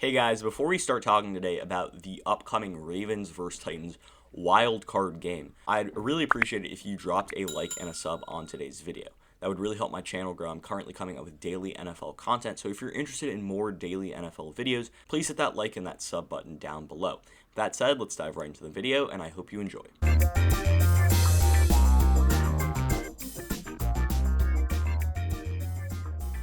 Hey guys, before we start talking today about the upcoming Ravens vs. Titans wildcard game, I'd really appreciate it if you dropped a like and a sub on today's video. That would really help my channel grow. I'm currently coming up with daily NFL content, so if you're interested in more daily NFL videos, please hit that like and that sub button down below. That said, let's dive right into the video, and I hope you enjoy.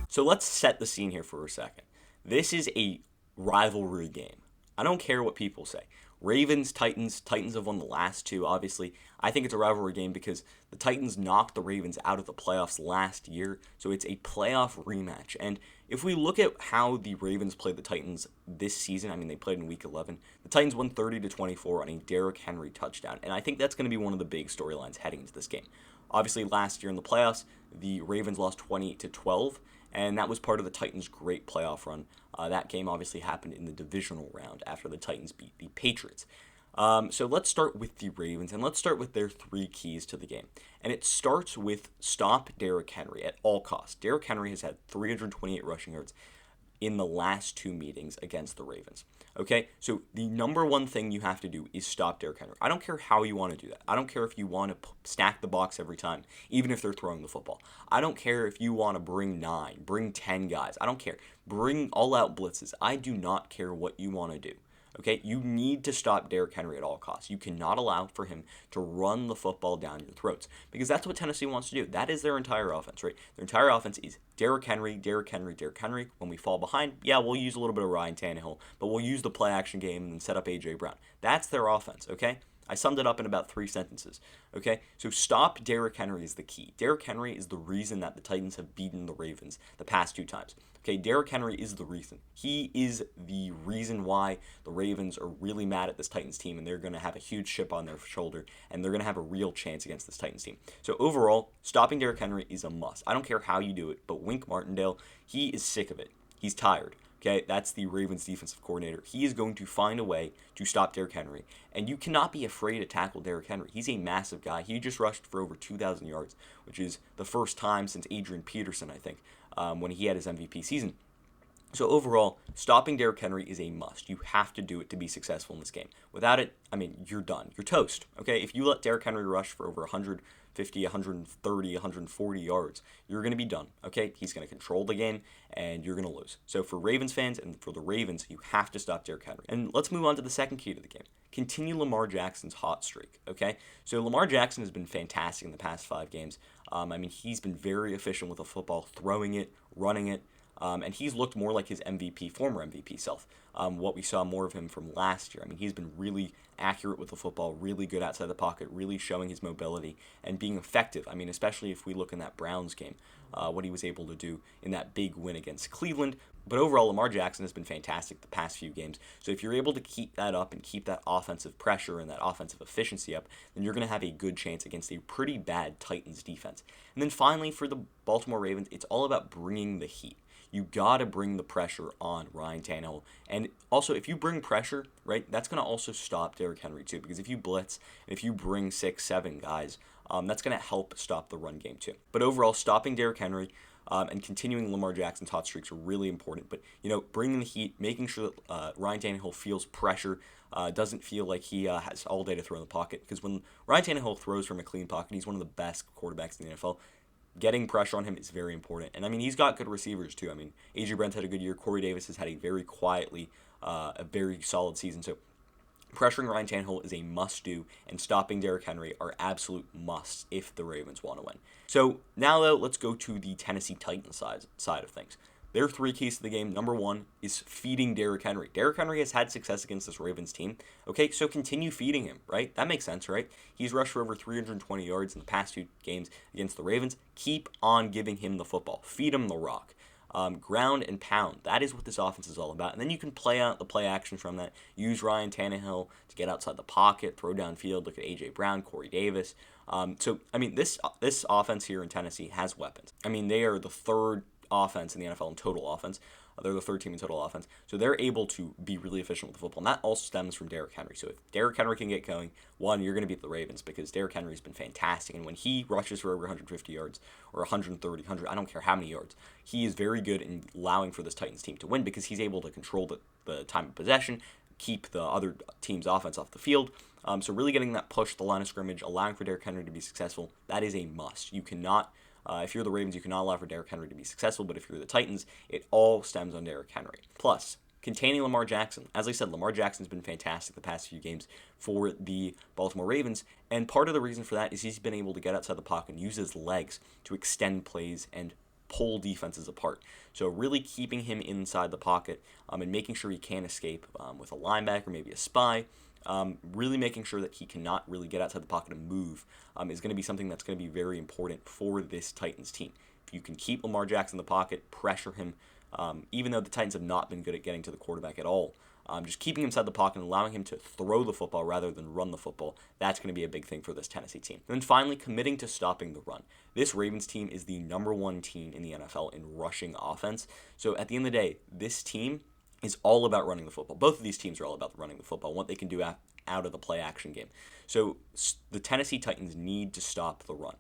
So let's set the scene here for a second. This is a rivalry game. I don't care what people say. Ravens, Titans have won the last two, obviously. I think it's a rivalry game because the Titans knocked the Ravens out of the playoffs last year, so it's a playoff rematch. And if we look at how the Ravens played the Titans this season, I mean, they played in Week 11. The Titans won 30-24 on a Derrick Henry touchdown, and I think that's going to be one of the big storylines heading into this game. Obviously, last year in the playoffs, the Ravens lost 28-12, and that was part of the Titans' great playoff run. That game obviously happened in the divisional round after the Titans beat the Patriots. So let's start with the Ravens, and let's start with their three keys to the game. And it starts with stop Derrick Henry at all costs. Derrick Henry has had 328 rushing yards in the last two meetings against the Ravens. Okay, so the number one thing you have to do is stop Derrick Henry. I don't care how you want to do that. I don't care if you want to stack the box every time, even if they're throwing the football. I don't care if you want to bring 10 guys. I don't care. Bring all-out blitzes. I do not care what you want to do. Okay, you need to stop Derrick Henry at all costs. You cannot allow for him to run the football down your throats because that's what Tennessee wants to do. That is their entire offense, right? Their entire offense is Derrick Henry, Derrick Henry, Derrick Henry. When we fall behind, yeah, we'll use a little bit of Ryan Tannehill, but we'll use the play action game and then set up A.J. Brown. That's their offense, okay? I summed it up in about 3 sentences, okay? So stop Derrick Henry is the key. Derrick Henry is the reason that the Titans have beaten the Ravens the past 2 times. Okay, Derrick Henry is the reason. He is the reason why the Ravens are really mad at this Titans team, and they're going to have a huge chip on their shoulder, and they're going to have a real chance against this Titans team. So overall, stopping Derrick Henry is a must. I don't care how you do it, but Wink Martindale, he is sick of it. He's tired. Okay, that's the Ravens defensive coordinator. He is going to find a way to stop Derrick Henry, and you cannot be afraid to tackle Derrick Henry. He's a massive guy. He just rushed for over 2,000 yards, which is the first time since Adrian Peterson, I think, when he had his MVP season. So overall, stopping Derrick Henry is a must. You have to do it to be successful in this game. Without it, I mean, you're done. You're toast. Okay, if you let Derrick Henry rush for over 150, 130, 140 yards, you're going to be done. Okay, he's going to control the game, and you're going to lose. So for Ravens fans and for the Ravens, you have to stop Derrick Henry. And let's move on to the second key to the game. Continue Lamar Jackson's hot streak. Okay, so Lamar Jackson has been fantastic in the past 5 games. I mean, he's been very efficient with the football, throwing it, running it. And he's looked more like his former MVP self, what we saw more of him from last year. I mean, he's been really accurate with the football, really good outside the pocket, really showing his mobility and being effective. I mean, especially if we look in that Browns game, what he was able to do in that big win against Cleveland. But overall, Lamar Jackson has been fantastic the past few games. So if you're able to keep that up and keep that offensive pressure and that offensive efficiency up, then you're going to have a good chance against a pretty bad Titans defense. And then finally, for the Baltimore Ravens, it's all about bringing the heat. You got to bring the pressure on Ryan Tannehill. And also, if you bring pressure, right, that's going to also stop Derrick Henry too. Because if you blitz, and if you bring 6, 7 guys, that's going to help stop the run game too. But overall, stopping Derrick Henry and continuing Lamar Jackson's hot streaks are really important. But, bringing the heat, making sure that Ryan Tannehill feels pressure, doesn't feel like he has all day to throw in the pocket. Because when Ryan Tannehill throws from a clean pocket, he's one of the best quarterbacks in the NFL. Getting pressure on him is very important. And, I mean, he's got good receivers, too. I mean, A.J. Brown's had a good year. Corey Davis has had a very solid season. So, pressuring Ryan Tannehill is a must-do, and stopping Derrick Henry are absolute musts if the Ravens want to win. So, now, though, let's go to the Tennessee Titans side of things. Their 3 keys to the game. Number 1 is feeding Derrick Henry. Derrick Henry has had success against this Ravens team. Okay, so continue feeding him, right? That makes sense, right? He's rushed for over 320 yards in the past 2 games against the Ravens. Keep on giving him the football. Feed him the rock. Ground and pound. That is what this offense is all about. And then you can play out the play action from that. Use Ryan Tannehill to get outside the pocket, throw downfield. Look at A.J. Brown, Corey Davis. So, I mean, this offense here in Tennessee has weapons. I mean, they are the 3rd offense in the NFL in total offense. They're the 3rd team in total offense. So they're able to be really efficient with the football. And that also stems from Derrick Henry. So if Derrick Henry can get going, one, you're going to beat the Ravens because Derrick Henry's been fantastic. And when he rushes for over 150 yards or 130, 100, I don't care how many yards, he is very good in allowing for this Titans team to win because he's able to control the time of possession, keep the other team's offense off the field. So really getting that push, the line of scrimmage, allowing for Derrick Henry to be successful, that is a must. You cannot, if you're the Ravens, you cannot allow for Derrick Henry to be successful, but if you're the Titans, it all stems on Derrick Henry. Plus, containing Lamar Jackson. As I said, Lamar Jackson's been fantastic the past few games for the Baltimore Ravens, and part of the reason for that is he's been able to get outside the pocket and use his legs to extend plays and pull defenses apart. So really keeping him inside the pocket and making sure he can't escape with a linebacker, maybe a spy. Really making sure that he cannot really get outside the pocket and move is going to be something that's going to be very important for this Titans team. If you can keep Lamar Jackson in the pocket, pressure him, even though the Titans have not been good at getting to the quarterback at all, just keeping him inside the pocket and allowing him to throw the football rather than run the football, that's going to be a big thing for this Tennessee team. And then finally, committing to stopping the run. This Ravens team is the #1 team in the NFL in rushing offense. So at the end of the day, this team is all about running the football. Both of these teams are all about running the football, what they can do out of the play action game. So the Tennessee Titans need to stop the run.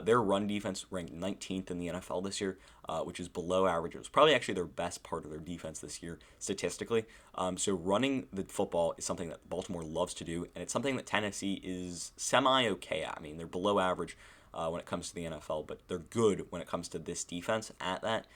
Their run defense ranked 19th in the NFL this year, which is below average. It was probably actually their best part of their defense this year statistically. So running the football is something that Baltimore loves to do, and it's something that Tennessee is semi-okay at. I mean, they're below average when it comes to the NFL, but they're good when it comes to this defense at that.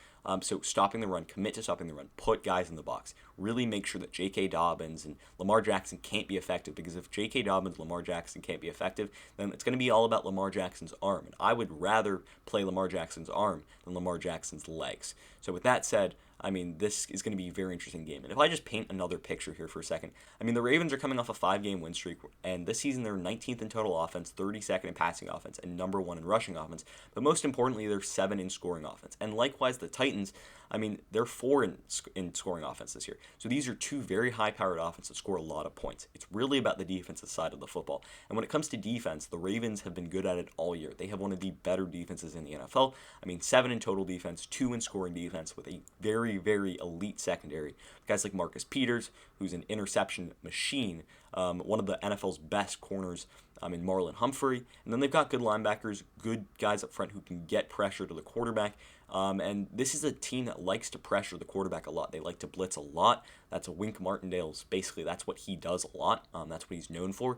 So stopping the run, commit to stopping the run, put guys in the box, really make sure that J.K. Dobbins and Lamar Jackson can't be effective, because if J.K. Dobbins, Lamar Jackson can't be effective, then it's going to be all about Lamar Jackson's arm, and I would rather play Lamar Jackson's arm than Lamar Jackson's legs. So with that said, I mean, this is going to be a very interesting game. And if I just paint another picture here for a second, I mean, the Ravens are coming off a 5-game win streak, and this season they're 19th in total offense, 32nd in passing offense, and #1 in rushing offense. But most importantly, they're 7 in scoring offense. And likewise, the Titans, I mean, they're 4 in scoring offense this year. So these are two very high-powered offenses that score a lot of points. It's really about the defensive side of the football. And when it comes to defense, the Ravens have been good at it all year. They have one of the better defenses in the NFL. I mean, 7 in total defense, 2 in scoring defense, with a very, very elite secondary. Guys like Marcus Peters, who's an interception machine, one of the NFL's best corners in Marlon Humphrey. And then they've got good linebackers, good guys up front who can get pressure to the quarterback. And this is a team that likes to pressure the quarterback a lot. They like to blitz a lot. That's a Wink Martindale's, basically, that's what he does a lot. That's what he's known for.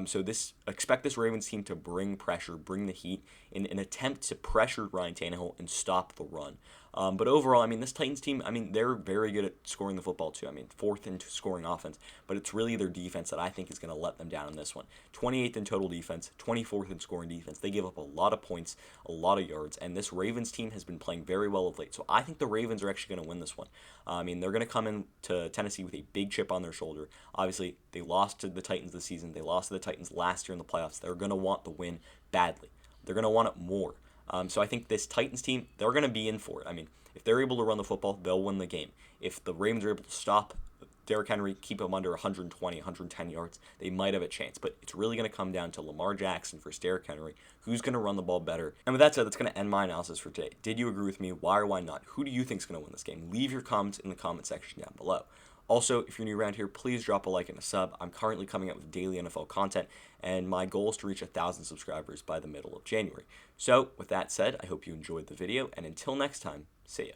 So expect this Ravens team to bring pressure, bring the heat, in an attempt to pressure Ryan Tannehill and stop the run. But overall, I mean, this Titans team, I mean, they're very good at scoring the football too. I mean, 4th in scoring offense, but it's really their defense that I think is going to let them down in this one. 28th in total defense, 24th in scoring defense. They give up a lot of points, a lot of yards, and this Ravens team has been playing very well of late. So I think the Ravens are actually going to win this one. I mean, they're going to come into Tennessee with a big chip on their shoulder. Obviously, they lost to the Titans this season. They lost to the Titans last year in the playoffs. They're going to want the win badly. They're going to want it more. So I think this Titans team, they're going to be in for it. I mean, if they're able to run the football, they'll win the game. If the Ravens are able to stop Derrick Henry, keep him under 120, 110 yards, they might have a chance. But it's really going to come down to Lamar Jackson versus Derrick Henry. Who's going to run the ball better? And with that said, that's going to end my analysis for today. Did you agree with me? Why or why not? Who do you think is going to win this game? Leave your comments in the comment section down below. Also, if you're new around here, please drop a like and a sub. I'm currently coming out with daily NFL content, and my goal is to reach 1,000 subscribers by the middle of January. So, with that said, I hope you enjoyed the video, and until next time, see ya.